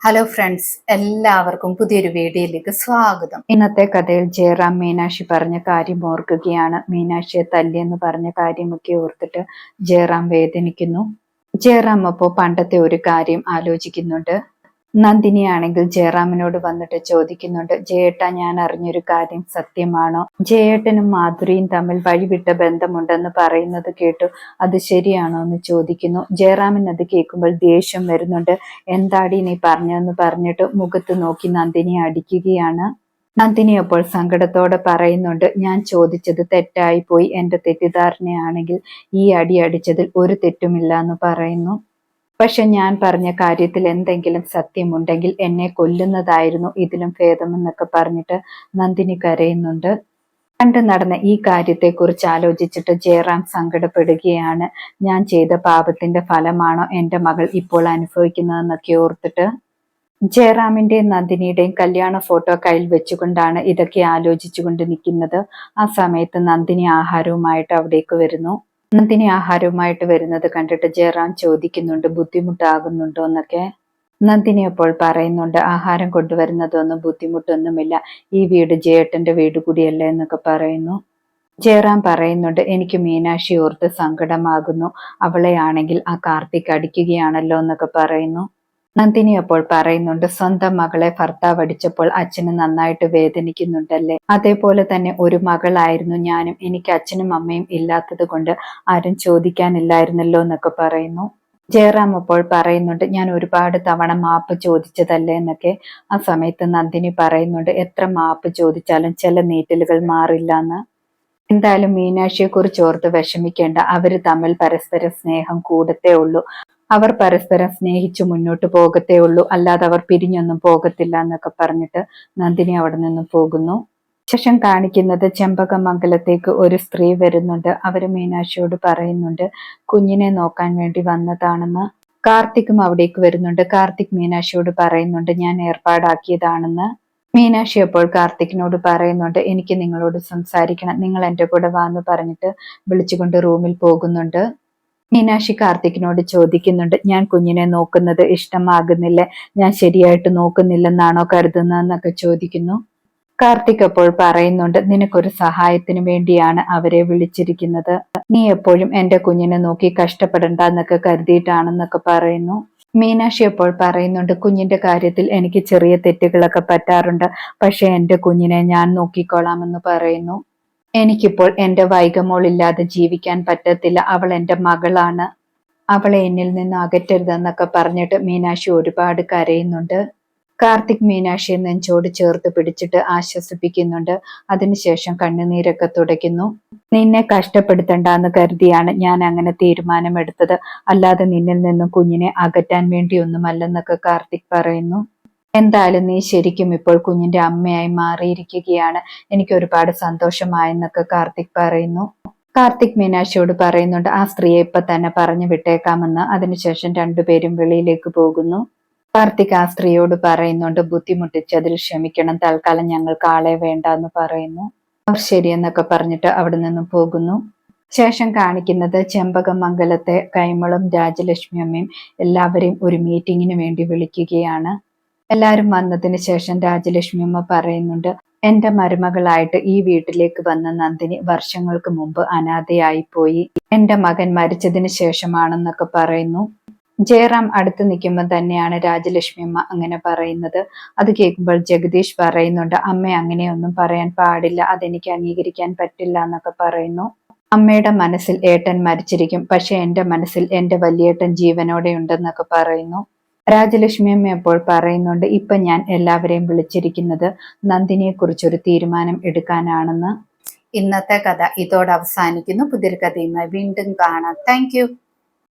Hello friends, എല്ലാവർക്കും പുതിയൊരു വീഡിയോയിലേക്ക് സ്വാഗതം. ഇന്നത്തെ കഥയിൽ ജയറാം മീനാക്ഷി പറഞ്ഞ കാര്യം ഓർക്കുകയാണ്. മീനാക്ഷിയെ തല്ലിയെന്ന് പറഞ്ഞ കാര്യമൊക്കെ ഓർത്തിട്ട് ജയറാം വേദനിക്കുന്നു. ജയറാം അപ്പോൾ പണ്ടത്തെ ഒരു കാര്യം ആലോചിക്കുന്നുണ്ട്. നന്ദിനിയാണെങ്കിൽ ജയറാമിനോട് വന്നിട്ട് ചോദിക്കുന്നുണ്ട്, ജയേട്ട, ഞാൻ അറിഞ്ഞൊരു കാര്യം സത്യമാണോ? ജയേട്ടനും മാധുരിയും തമ്മിൽ വഴിവിട്ട ബന്ധമുണ്ടെന്ന് പറയുന്നത് കേട്ടു, അത് ശരിയാണോ എന്ന് ചോദിക്കുന്നു. ജയറാമിന് അത് കേൾക്കുമ്പോൾ ദേഷ്യം വരുന്നുണ്ട്. എന്താടി നീ പറഞ്ഞതെന്ന് പറഞ്ഞിട്ട് മുഖത്ത് നോക്കി നന്ദിനിയെ അടിക്കുകയാണ്. നന്ദിനി അപ്പോൾ സങ്കടത്തോടെ പറയുന്നുണ്ട്, ഞാൻ ചോദിച്ചത് തെറ്റായി പോയി, എന്റെ തെറ്റിദ്ധാരണയാണെങ്കിൽ ഈ അടി അടിച്ചതിൽ ഒരു തെറ്റുമില്ല എന്ന് പറയുന്നു. പക്ഷെ ഞാൻ പറഞ്ഞ കാര്യത്തിൽ എന്തെങ്കിലും സത്യമുണ്ടെങ്കിൽ എന്നെ കൊല്ലുന്നതായിരുന്നു ഇതിലും ഭേദമെന്നൊക്കെ പറഞ്ഞിട്ട് നന്ദിനി കരയുന്നുണ്ട്. പണ്ട് നടന്ന ഈ കാര്യത്തെക്കുറിച്ച് ആലോചിച്ചിട്ട് ജയറാം സങ്കടപ്പെടുകയാണ്. ഞാൻ ചെയ്ത പാപത്തിന്റെ ഫലമാണോ എന്റെ മകൾ ഇപ്പോൾ അനുഭവിക്കുന്നതെന്നൊക്കെ ഓർത്തിട്ട്. ജയറാമിന്റെയും നന്ദിനിയുടെയും കല്യാണ ഫോട്ടോ കയ്യിൽ വെച്ചുകൊണ്ടാണ് ഇതൊക്കെ ആലോചിച്ചുകൊണ്ട് നിൽക്കുന്നത്. ആ സമയത്ത് നന്ദിനി ആഹാരവുമായിട്ട് അവിടേക്ക് വരുന്നു. നന്ദിനി ആഹാരവുമായിട്ട് വരുന്നത് കണ്ടിട്ട് ജയറാം ചോദിക്കുന്നുണ്ട്, ബുദ്ധിമുട്ടാകുന്നുണ്ടോ എന്നൊക്കെ. നന്ദിനി അപ്പോൾ പറയുന്നുണ്ട്, ആഹാരം കൊണ്ടുവരുന്നതൊന്നും ബുദ്ധിമുട്ടൊന്നുമില്ല, ഈ വീട് ജയേട്ടന്റെ വീട് കൂടിയല്ലേ എന്നൊക്കെ പറയുന്നു. ജയറാം പറയുന്നുണ്ട്, എനിക്ക് മീനാക്ഷി ഓർത്ത് സങ്കടമാകുന്നു, അവളെ ആണെങ്കിൽ ആ കാർത്തിക് അടിക്കുകയാണല്ലോ എന്നൊക്കെ പറയുന്നു. നന്ദിനി അപ്പോൾ പറയുന്നുണ്ട്, സ്വന്തം മകളെ ഭർത്താവ് അടിച്ചപ്പോൾ അച്ഛന് നന്നായിട്ട് വേദനിക്കുന്നുണ്ടല്ലേ, അതേപോലെ തന്നെ ഒരു മകളായിരുന്നു ഞാനും, എനിക്ക് അച്ഛനും അമ്മയും ഇല്ലാത്തത് കൊണ്ട് ആരും ചോദിക്കാനില്ലായിരുന്നല്ലോ എന്നൊക്കെ പറയുന്നു. ജയറാം അപ്പോൾ പറയുന്നുണ്ട്, ഞാൻ ഒരുപാട് തവണ മാപ്പ് ചോദിച്ചതല്ലേ എന്നൊക്കെ. ആ സമയത്ത് നന്ദിനി പറയുന്നുണ്ട്, എത്ര മാപ്പ് ചോദിച്ചാലും ചില നീറ്റലുകൾ മാറില്ല എന്ന്. എന്തായാലും മീനാക്ഷിയെ കുറിച്ച് ഓർത്ത് വിഷമിക്കേണ്ട, അവര് തമ്മിൽ പരസ്പര സ്നേഹം കൂടത്തേ ഉള്ളൂ, അവർ പരസ്പരം സ്നേഹിച്ചു മുന്നോട്ട് പോകത്തേ ഉള്ളൂ, അല്ലാതെ അവർ പിരിഞ്ഞൊന്നും പോകത്തില്ല എന്നൊക്കെ പറഞ്ഞിട്ട് നന്ദിനി അവിടെ നിന്നും പോകുന്നു. ശേഷം കാണിക്കുന്നത് ചെമ്പകമംഗലത്തേക്ക് ഒരു സ്ത്രീ വരുന്നുണ്ട്. അവര് മീനാക്ഷിയോട് പറയുന്നുണ്ട്, കുഞ്ഞിനെ നോക്കാൻ വേണ്ടി വന്നതാണെന്ന്. കാർത്തിക്കും അവിടേക്ക് വരുന്നുണ്ട്. കാർത്തിക് മീനാക്ഷിയോട് പറയുന്നുണ്ട്, ഞാൻ ഏർപ്പാടാക്കിയതാണെന്ന്. മീനാക്ഷി അപ്പോൾ കാർത്തിക്കിനോട് പറയുന്നുണ്ട്, എനിക്ക് നിങ്ങളോട് സംസാരിക്കണം, നിങ്ങൾ എന്റെ കൂടെ വാന്ന് പറഞ്ഞിട്ട് വിളിച്ചുകൊണ്ട് റൂമിൽ പോകുന്നുണ്ട്. മീനാക്ഷി കാർത്തിക്കിനോട് ചോദിക്കുന്നുണ്ട്, ഞാൻ കുഞ്ഞിനെ നോക്കുന്നത് ഇഷ്ടമാകുന്നില്ല, ഞാൻ ശരിയായിട്ട് നോക്കുന്നില്ലെന്നാണോ കരുതുന്നതെന്നൊക്കെ ചോദിക്കുന്നു. കാർത്തിക് അപ്പോൾ പറയുന്നുണ്ട്, നിനക്കൊരു സഹായത്തിന് വേണ്ടിയാണ് അവരെ വിളിച്ചിരിക്കുന്നത്, നീ എപ്പോഴും എന്റെ കുഞ്ഞിനെ നോക്കി കഷ്ടപ്പെടണ്ട എന്നൊക്കെ കരുതിയിട്ടാണെന്നൊക്കെ പറയുന്നു. മീനാക്ഷി അപ്പോൾ പറയുന്നുണ്ട്, കുഞ്ഞിന്റെ കാര്യത്തിൽ എനിക്ക് ചെറിയ തെറ്റുകളൊക്കെ പറ്റാറുണ്ട്, പക്ഷെ എന്റെ കുഞ്ഞിനെ ഞാൻ നോക്കിക്കോളാമെന്ന് പറയുന്നു. എനിക്കിപ്പോൾ എന്റെ വൈഗമോൾ ഇല്ലാതെ ജീവിക്കാൻ പറ്റത്തില്ല, അവൾ എന്റെ മകളാണ്, അവളെ എന്നിൽ നിന്ന് അകറ്റരുതെന്നൊക്കെ പറഞ്ഞിട്ട് മീനാക്ഷി ഒരുപാട് കരയുന്നുണ്ട്. കാർത്തിക് മീനാക്ഷിയെ നെഞ്ചോട് ചേർത്ത് പിടിച്ചിട്ട് ആശ്വസിപ്പിക്കുന്നുണ്ട്. അതിനുശേഷം കണ്ണുനീരൊക്കെ തുടയ്ക്കുന്നു. നിന്നെ കഷ്ടപ്പെടുത്തണ്ടെന്ന് കരുതിയാണ് ഞാൻ അങ്ങനെ തീരുമാനമെടുത്തത്, അല്ലാതെ നിന്നിൽ നിന്നും കുഞ്ഞിനെ അകറ്റാൻ വേണ്ടിയൊന്നുമല്ലെന്നൊക്കെ കാർത്തിക് പറയുന്നു. എന്തായാലും നീ ശരിക്കും ഇപ്പോൾ കുഞ്ഞിന്റെ അമ്മയായി മാറിയിരിക്കുകയാണ്, എനിക്ക് ഒരുപാട് സന്തോഷമായെന്നൊക്കെ കാർത്തിക് പറയുന്നു. കാർത്തിക് മീനാക്ഷിയോട് പറയുന്നുണ്ട്, ആ സ്ത്രീയെ ഇപ്പൊ തന്നെ പറഞ്ഞു വിട്ടേക്കാമെന്ന്. അതിനുശേഷം രണ്ടുപേരും വെളിയിലേക്ക് പോകുന്നു. കാർത്തിക് ആ സ്ത്രീയോട് പറയുന്നുണ്ട്, ബുദ്ധിമുട്ടിച്ചതിൽ ക്ഷമിക്കണം, തൽക്കാലം ഞങ്ങൾക്ക് ആളെ വേണ്ട എന്ന് പറയുന്നു. അവർ ശരിയെന്നൊക്കെ പറഞ്ഞിട്ട് അവിടെ നിന്നും പോകുന്നു. ശേഷം കാണിക്കുന്നത് ചെമ്പകമംഗലത്തെ കൈമളും രാജലക്ഷ്മി അമ്മയും എല്ലാവരെയും ഒരു മീറ്റിങ്ങിന് വേണ്ടി വിളിക്കുകയാണ്. എല്ലാരും വന്നതിന് ശേഷം രാജലക്ഷ്മി അമ്മ പറയുന്നുണ്ട്, എന്റെ മരുമകളായിട്ട് ഈ വീട്ടിലേക്ക് വന്ന നന്ദിനി വർഷങ്ങൾക്ക് മുമ്പ് അനാഥയായി പോയി, എന്റെ മകൻ മരിച്ചതിന് ശേഷമാണെന്നൊക്കെ പറയുന്നു. ജയറാം അടുത്ത് നിൽക്കുമ്പോൾ തന്നെയാണ് രാജലക്ഷ്മി അമ്മ അങ്ങനെ പറയുന്നത്. അത് കേൾക്കുമ്പോൾ ജഗദീഷ് പറയുന്നുണ്ട്, അമ്മ അങ്ങനെയൊന്നും പറയാൻ പാടില്ല, അതെനിക്ക് അംഗീകരിക്കാൻ പറ്റില്ല എന്നൊക്കെ പറയുന്നു. അമ്മയുടെ മനസ്സിൽ ഏട്ടൻ മരിച്ചിരിക്കും, പക്ഷെ എന്റെ മനസ്സിൽ എന്റെ വലിയേട്ടൻ ജീവനോടെ ഉണ്ടെന്നൊക്കെ പറയുന്നു. രാജലക്ഷ്മി അമ്മ അപ്പോൾ പറയുന്നുണ്ട്, ഇപ്പൊ ഞാൻ എല്ലാവരെയും വിളിച്ചിരിക്കുന്നത് നന്ദിനിയെ കുറിച്ചൊരു തീരുമാനം എടുക്കാനാണെന്ന്. ഇന്നത്തെ കഥ ഇതോടെ അവസാനിക്കുന്നു. പുതിയൊരു കഥയുമായി വീണ്ടും കാണാം. താങ്ക്